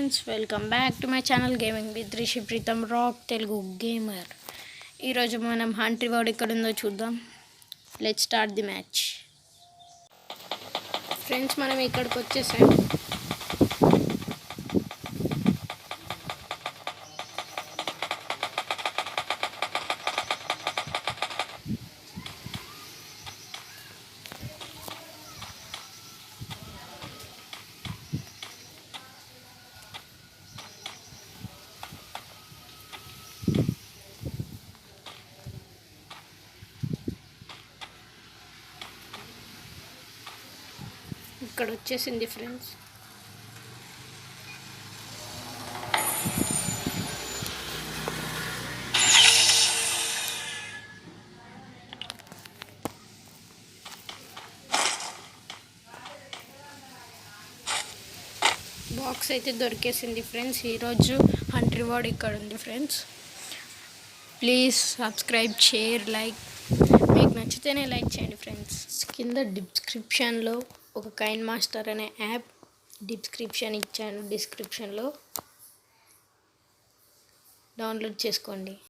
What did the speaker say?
Friends, welcome back to my channel gaming with Rishi Pritam rock Telugu gamer. ఈరోజు మనం hunt reward ఎక్కడుందో చూద్దాం. Let's start the match. Friends, మనం ఇక్కడికి వచ్చేసాం. ఇక్కడ వచ్చేసింది ఫ్రెండ్స్. బాక్స్ అయితే దొరికేసింది ఫ్రెండ్స్. ఈరోజు హంట్ రివార్డ్ ఇక్కడ ఉంది friends. Please subscribe, share, like. మీకు నచ్చితేనే లైక్ చేయండి ఫ్రెండ్స్. కింద డిస్క్రిప్షన్లో ఒక కైన్ మాస్టర్ అనే యాప్ డిస్క్రిప్షన్లో డౌన్లోడ్ చేసుకోండి.